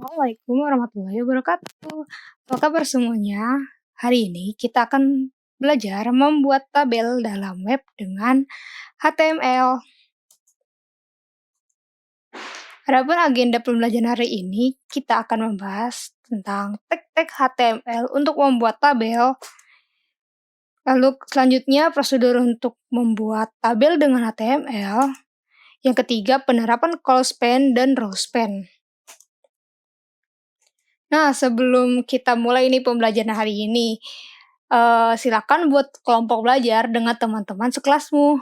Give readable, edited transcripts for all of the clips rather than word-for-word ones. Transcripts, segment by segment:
Assalamualaikum warahmatullahi wabarakatuh. Apa kabar semuanya? Hari ini kita akan belajar membuat tabel dalam web dengan HTML. Adapun agenda pembelajaran hari ini, kita akan membahas tentang tag-tag HTML untuk membuat tabel. Lalu selanjutnya prosedur untuk membuat tabel dengan HTML. Yang ketiga, penerapan call span dan row span. Nah, sebelum kita mulai nih pembelajaran hari ini, silakan buat kelompok belajar dengan teman-teman sekelasmu.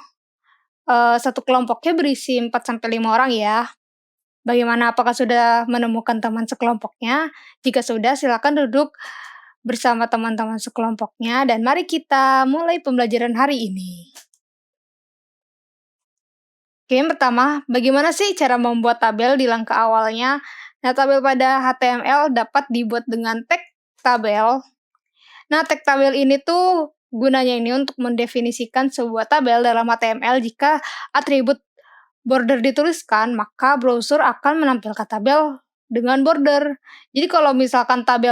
Satu kelompoknya berisi 4-5 orang ya. Bagaimana, apakah sudah menemukan teman sekelompoknya? Jika sudah, silakan duduk bersama teman-teman sekelompoknya dan mari kita mulai pembelajaran hari ini. Oke, yang pertama, bagaimana sih cara membuat tabel di langkah awalnya? Nah, tabel pada HTML dapat dibuat dengan tag tabel. Nah, tag tabel ini tuh gunanya ini untuk mendefinisikan sebuah tabel dalam HTML. Jika atribut border dituliskan, maka browser akan menampilkan tabel dengan border. Jadi kalau misalkan tag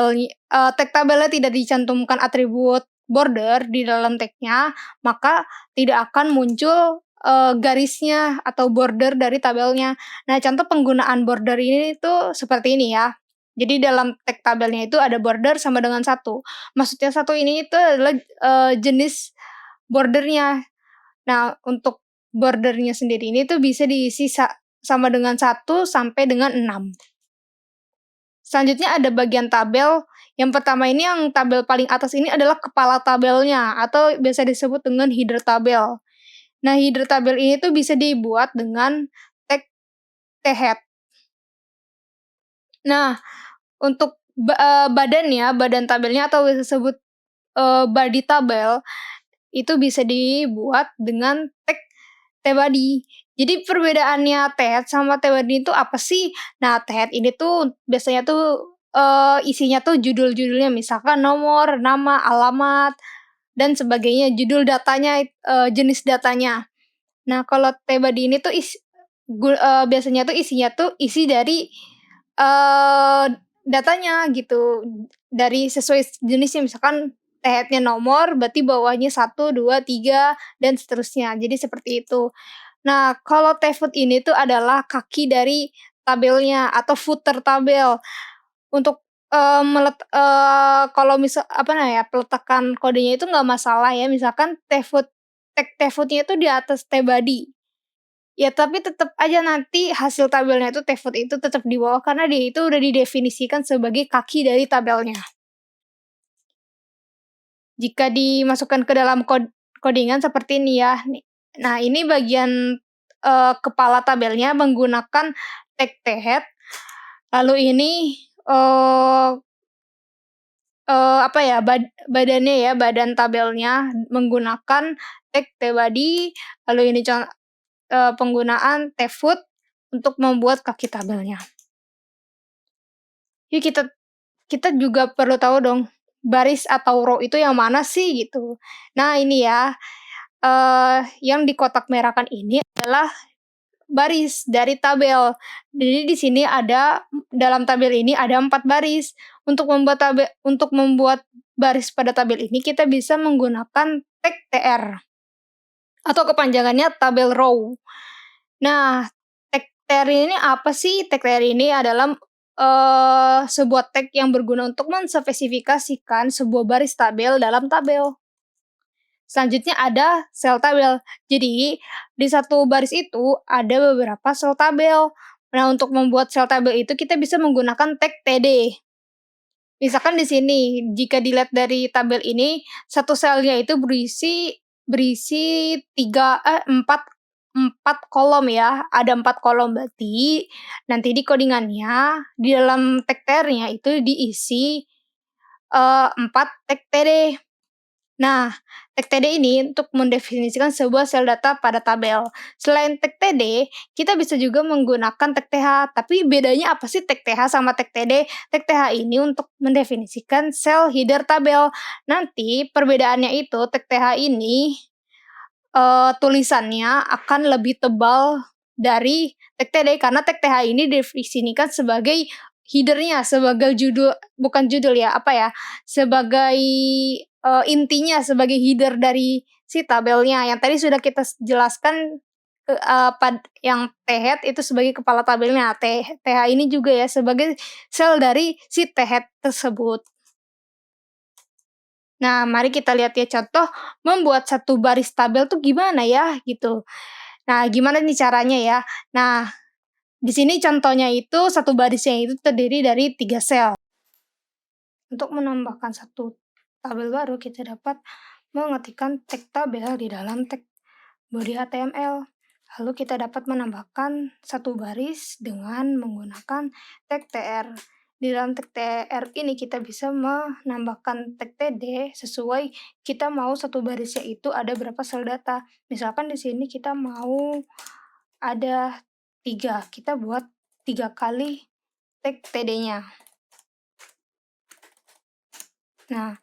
tabelnya tidak dicantumkan atribut border di dalam tagnya, maka tidak akan muncul garisnya atau border dari tabelnya. Nah, contoh penggunaan border ini tuh seperti ini ya. Jadi dalam tag tabelnya itu ada border sama dengan 1. Maksudnya 1 ini itu adalah jenis bordernya. Nah, untuk bordernya sendiri ini tuh bisa diisi sama dengan 1 sampai dengan 6. Selanjutnya ada bagian tabel. Yang pertama ini yang tabel paling atas ini adalah kepala tabelnya atau biasa disebut dengan header tabel. Nah, header tabel ini tuh bisa dibuat dengan tag thead. Nah, untuk badan tabelnya atau disebut body tabel itu bisa dibuat dengan tag tbody. Jadi perbedaannya thead sama tbody itu apa sih? Nah, thead ini tuh biasanya tuh isinya tuh judul-judulnya, misalkan nomor, nama, alamat, dan sebagainya, judul datanya, jenis datanya. Nah, kalau tbody ini tuh biasanya tuh isinya tuh isi dari datanya gitu, dari sesuai jenisnya, misalkan thead-nya nomor, berarti bawahnya 1, 2, 3, dan seterusnya. Jadi seperti itu. Nah, kalau tfoot ini tuh adalah kaki dari tabelnya atau footer tabel. Untuk kalau peletakan kodenya itu nggak masalah ya, misalkan tag tfoot-nya itu di atas tbody. Ya, tapi tetap aja nanti hasil tabelnya itu tfoot itu tetap di bawah karena dia itu udah didefinisikan sebagai kaki dari tabelnya. Jika dimasukkan ke dalam codingan seperti ini ya. Nah, ini bagian kepala tabelnya menggunakan tag thead. Lalu ini badannya ya, badan tabelnya menggunakan tag tbody. Lalu ini penggunaan tfoot untuk membuat kaki tabelnya. Jadi kita juga perlu tahu dong, baris atau row itu yang mana sih gitu. Nah, ini ya, yang di kotak merahkan ini adalah baris dari tabel. Jadi di sini dalam tabel ini ada 4 baris. Untuk membuat baris pada tabel ini kita bisa menggunakan tag tr atau kepanjangannya tabel row. Nah, tag tr ini apa sih? Tag tr ini adalah sebuah tag yang berguna untuk menspesifikasikan sebuah baris tabel dalam tabel. Selanjutnya ada sel tabel. Jadi, di satu baris itu ada beberapa sel tabel. Nah, untuk membuat sel tabel itu kita bisa menggunakan tag td. Misalkan di sini, jika dilihat dari tabel ini, satu selnya itu berisi 4 kolom ya. Ada 4 kolom, berarti nanti di codingannya di dalam tag tr-nya itu diisi 4 tag td. Nah, tag td ini untuk mendefinisikan sebuah sel data pada tabel. Selain tag td, kita bisa juga menggunakan tag th. Tapi bedanya apa sih tag th sama tag td? Tag th ini untuk mendefinisikan sel header tabel. Nanti perbedaannya itu tag th ini tulisannya akan lebih tebal dari tag td karena tag th ini didefinisikan sebagai header-nya, sebagai judul bukan judul ya, apa ya, sebagai, intinya, sebagai header dari si tabelnya, yang tadi sudah kita jelaskan, yang T-head itu sebagai kepala tabelnya, TH ini juga ya sebagai sel dari si T-head tersebut. Nah, mari kita lihat ya contoh membuat satu baris tabel tuh gimana ya, gitu. Nah, gimana nih caranya ya? Nah, di sini contohnya itu satu barisnya itu terdiri dari 3 sel. Untuk menambahkan satu tabel baru, kita dapat mengetikkan tag tabel di dalam tag body HTML. Lalu kita dapat menambahkan satu baris dengan menggunakan tag tr. Di dalam tag tr ini kita bisa menambahkan tag td sesuai kita mau satu barisnya itu ada berapa sel data. Misalkan di sini kita mau ada 3, kita buat 3 kali tag td-nya. Nah,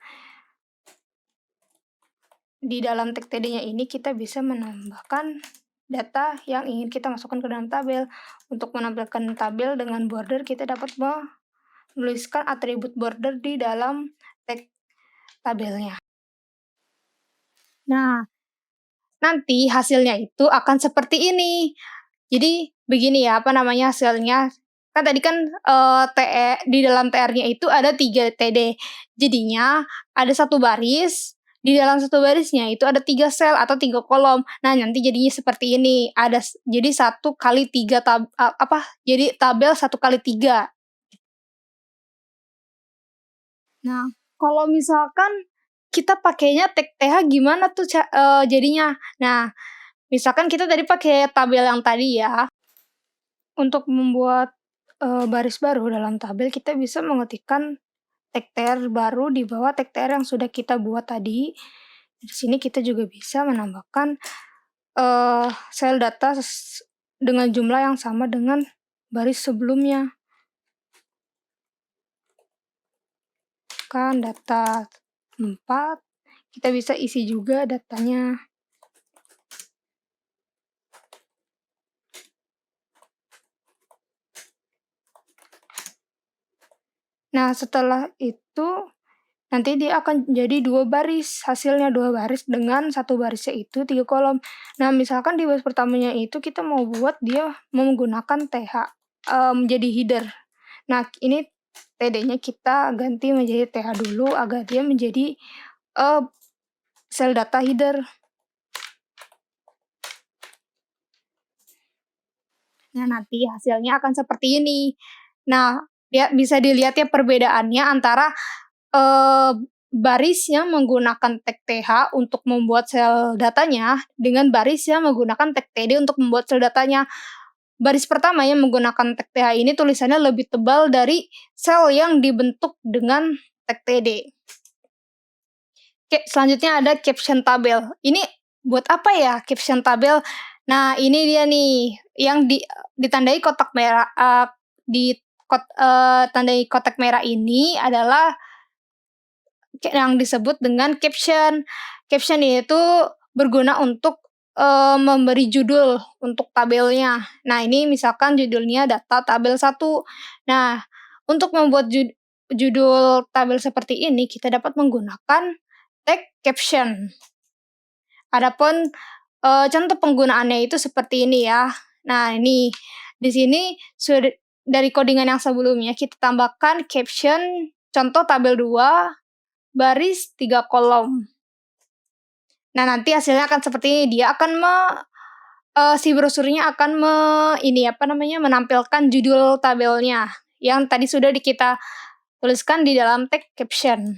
di dalam tag td-nya ini kita bisa menambahkan data yang ingin kita masukkan ke dalam tabel. Untuk menampilkan tabel dengan border, kita dapat menuliskan atribut border di dalam tag tabelnya. Nah, nanti hasilnya itu akan seperti ini. Jadi begini ya, apa namanya, hasilnya. Kan tadi kan, di dalam tr-nya itu ada 3 td. Jadinya ada satu baris, di dalam satu barisnya itu ada 3 sel atau 3 kolom. Nah, nanti jadinya seperti ini, jadi 1 kali 3 jadi tabel 1 kali 3. Nah, kalau misalkan kita pakainya tag th gimana tuh jadinya? Nah, misalkan kita tadi pakai tabel yang tadi ya. Untuk membuat, baris baru dalam tabel, kita bisa mengetikkan tag tr baru di bawah tag tr yang sudah kita buat tadi. Di sini kita juga bisa menambahkan, sel data dengan jumlah yang sama dengan baris sebelumnya. Kan data 4, kita bisa isi juga datanya. Nah, setelah itu nanti dia akan jadi 2 baris, hasilnya 2 baris dengan satu barisnya itu 3 kolom. Nah, misalkan di baris pertamanya itu kita mau buat dia menggunakan th, menjadi header. Nah, ini td-nya kita ganti menjadi th dulu agar dia menjadi, sel data header. Nah, nanti hasilnya akan seperti ini. Nah, bisa dilihat ya perbedaannya antara, baris yang menggunakan tag th untuk membuat sel datanya, dengan baris yang menggunakan tag td untuk membuat sel datanya. Baris pertama yang menggunakan tag th ini tulisannya lebih tebal dari sel yang dibentuk dengan tag td. Oke, selanjutnya ada caption tabel. Ini buat apa ya caption tabel? Nah, ini dia nih yang ditandai kotak merah, tandai kotak merah ini adalah yang disebut dengan caption. Caption itu berguna untuk, memberi judul untuk tabelnya. Nah, ini misalkan judulnya data tabel 1. Nah, untuk membuat judul tabel seperti ini, kita dapat menggunakan tag caption. Adapun, contoh penggunaannya itu seperti ini ya. Nah, ini di sini dari codingan yang sebelumnya kita tambahkan caption contoh tabel 2 baris 3 kolom. Nah, nanti hasilnya akan seperti ini, dia akan si brosurnya akan menampilkan judul tabelnya yang tadi sudah kita tuliskan di dalam tag caption.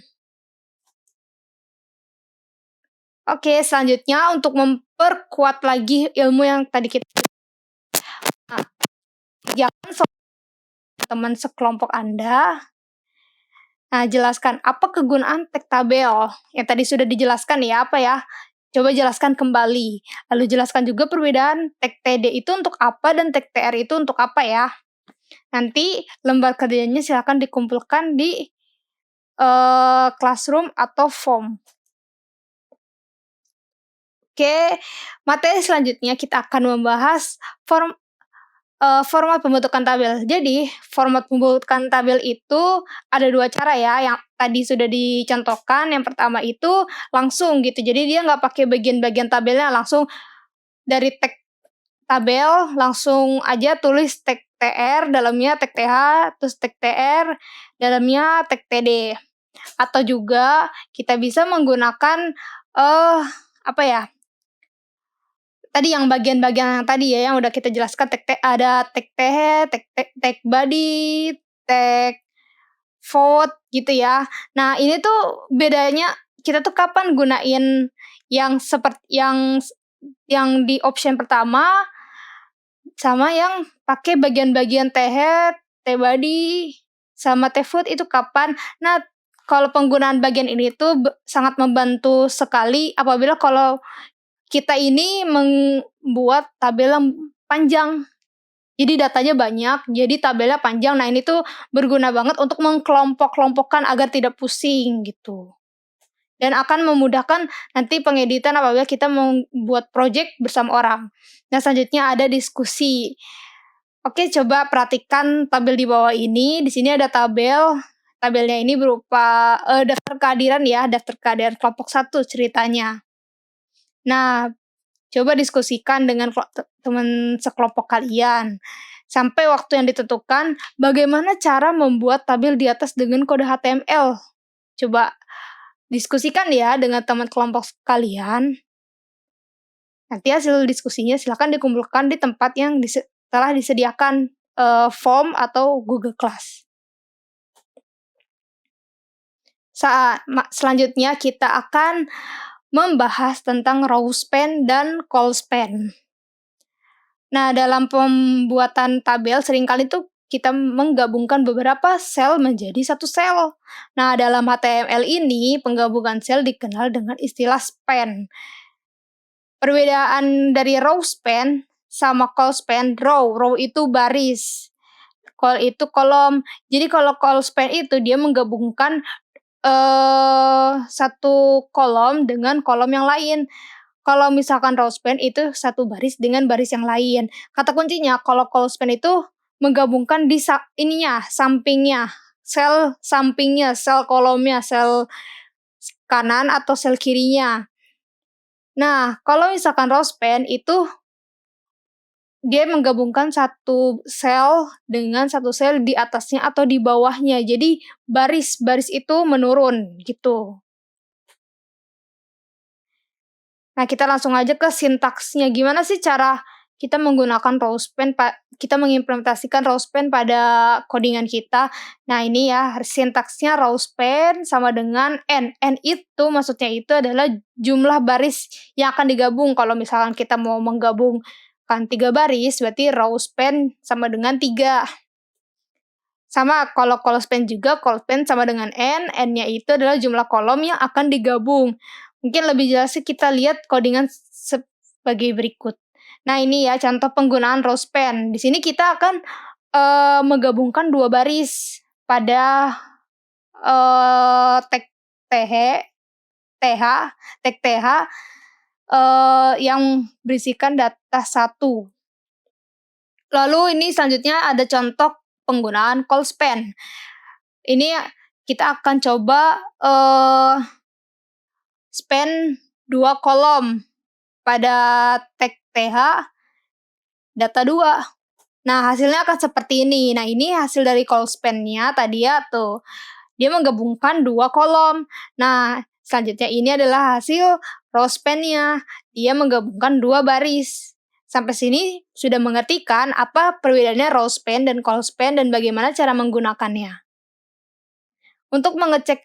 Oke, selanjutnya untuk memperkuat lagi ilmu yang tadi kita jangan teman sekelompok Anda. Nah, jelaskan apa kegunaan tag tabel yang tadi sudah dijelaskan ya, apa ya? Coba jelaskan kembali. Lalu jelaskan juga perbedaan tag td itu untuk apa dan tag tr itu untuk apa ya. Nanti lembar kerjanya silakan dikumpulkan di Classroom atau form. Oke, materi selanjutnya kita akan membahas Format pembentukan tabel. Jadi, format pembentukan tabel itu ada 2 cara ya, yang tadi sudah dicontohkan. Yang pertama itu langsung gitu, jadi dia nggak pakai bagian-bagian tabelnya, langsung dari tag tabel, langsung aja tulis tag TR, dalamnya tag TH, terus tag TR, dalamnya tag TD. Atau juga kita bisa menggunakan, apa ya, tadi yang bagian-bagian yang tadi ya, yang udah kita jelaskan ada tag TH, tag body, tag vote gitu ya. Nah, ini tuh bedanya kita tuh kapan gunain yang yang di option pertama sama yang pakai bagian-bagian T-head, T-body, sama T-foot itu kapan. Nah, kalau penggunaan bagian ini tuh sangat membantu sekali apabila kalau kita ini membuat tabel yang panjang. Jadi datanya banyak, jadi tabelnya panjang. Nah, ini tuh berguna banget untuk mengkelompok-kelompokkan agar tidak pusing gitu. Dan akan memudahkan nanti pengeditan apabila kita membuat project bersama orang. Nah, selanjutnya ada diskusi. Oke, coba perhatikan tabel di bawah ini. Di sini ada tabel. Tabelnya ini berupa daftar kehadiran ya, daftar kehadiran kelompok 1 ceritanya. Nah, coba diskusikan dengan teman sekelompok kalian. Sampai waktu yang ditentukan, bagaimana cara membuat tabel di atas dengan kode HTML. Coba diskusikan ya dengan teman kelompok kalian. Nanti hasil diskusinya silakan dikumpulkan di tempat yang telah disediakan form atau Google Class. Selanjutnya kita akan membahas tentang row span dan call span. Nah, dalam pembuatan tabel seringkali tuh kita menggabungkan beberapa sel menjadi satu sel. Nah, dalam HTML ini penggabungan sel dikenal dengan istilah span. Perbedaan dari row span sama call span, row itu baris, call itu kolom. Jadi kalau call span itu dia menggabungkan satu kolom dengan kolom yang lain. Kalau misalkan row span itu satu baris dengan baris yang lain. Kata kuncinya kalau call span itu menggabungkan di sampingnya, sel sampingnya, sel kolomnya, sel kanan atau sel kirinya. Nah, kalau misalkan row span itu dia menggabungkan satu sel dengan satu sel di atasnya atau di bawahnya. Jadi baris-baris itu menurun gitu. Nah, kita langsung aja ke sintaksnya. Gimana sih cara kita menggunakan row span, kita mengimplementasikan row span pada codingan kita. Nah, ini ya sintaksnya row span sama dengan n. N itu maksudnya itu adalah jumlah baris yang akan digabung. Kalau misalkan kita mau menggabungkan 3 baris, berarti row span sama dengan 3. Sama kalau call span juga, call span sama dengan n. N-nya itu adalah jumlah kolom yang akan digabung. Mungkin lebih jelasnya kita lihat codingan sebagai berikut. Nah, ini ya contoh penggunaan row span. Di sini kita akan menggabungkan 2 baris pada tag TH, tag TH yang berisikan data 1. Lalu ini selanjutnya ada contoh penggunaan call span. Ini kita akan coba span 2 kolom pada tag TH data 2. Nah, hasilnya akan seperti ini. Nah, ini hasil dari call span-nya tadi ya tuh. Dia menggabungkan 2 kolom. Nah, selanjutnya ini adalah hasil row span-nya. Dia menggabungkan 2 baris. Sampai sini sudah mengerti kan apa perbedaannya row span dan call span dan bagaimana cara menggunakannya. Untuk mengecek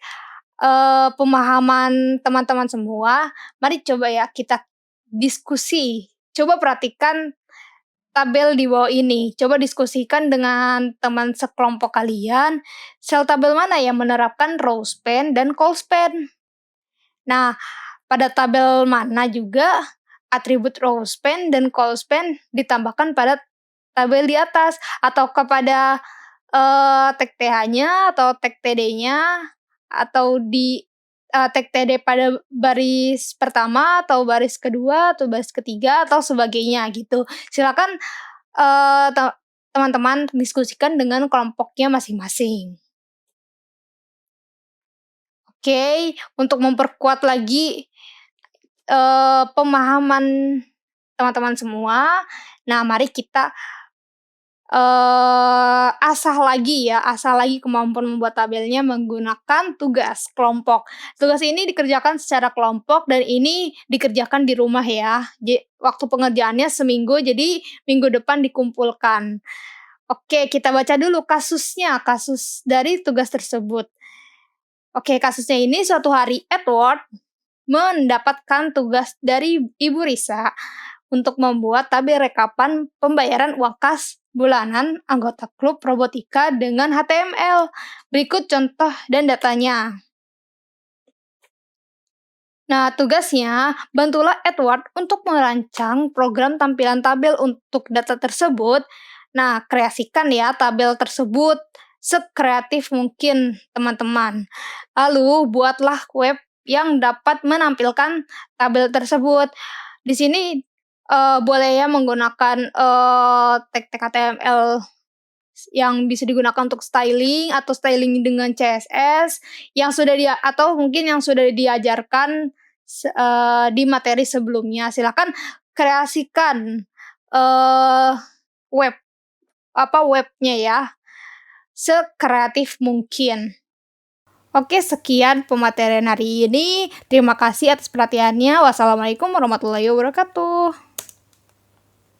pemahaman teman-teman semua, mari coba ya kita diskusi. Coba perhatikan tabel di bawah ini. Coba diskusikan dengan teman sekelompok kalian, sel tabel mana yang menerapkan row span dan call span. Nah, pada tabel mana juga atribut row span dan call span ditambahkan pada tabel di atas atau kepada tag TH-nya atau tag TD-nya atau di tag TD pada baris pertama atau baris kedua atau baris ketiga atau sebagainya gitu. Silakan teman-teman diskusikan dengan kelompoknya masing-masing. Oke, untuk memperkuat lagi, pemahaman teman-teman semua, nah mari kita asah lagi kemampuan membuat tabelnya menggunakan tugas kelompok. Tugas ini dikerjakan secara kelompok dan ini dikerjakan di rumah ya. Waktu pengerjaannya seminggu, jadi minggu depan dikumpulkan. Oke, kita baca dulu kasusnya, kasus dari tugas tersebut. Oke, kasusnya ini suatu hari Edward mendapatkan tugas dari Ibu Risa untuk membuat tabel rekapan pembayaran uang kas bulanan anggota klub robotika dengan HTML. Berikut contoh dan datanya. Nah, tugasnya, bantulah Edward untuk merancang program tampilan tabel untuk data tersebut. Nah, kreasikan ya tabel tersebut sekreatif mungkin, teman-teman. Lalu, buatlah web yang dapat menampilkan tabel tersebut. Di sini boleh ya menggunakan tag-tag HTML yang bisa digunakan untuk styling atau styling dengan CSS yang sudah atau mungkin yang sudah diajarkan di materi sebelumnya. Silakan kreasikan uh, web webnya ya sekreatif mungkin. Oke, sekian pematerian hari ini. Terima kasih atas perhatiannya. Wassalamualaikum warahmatullahi wabarakatuh.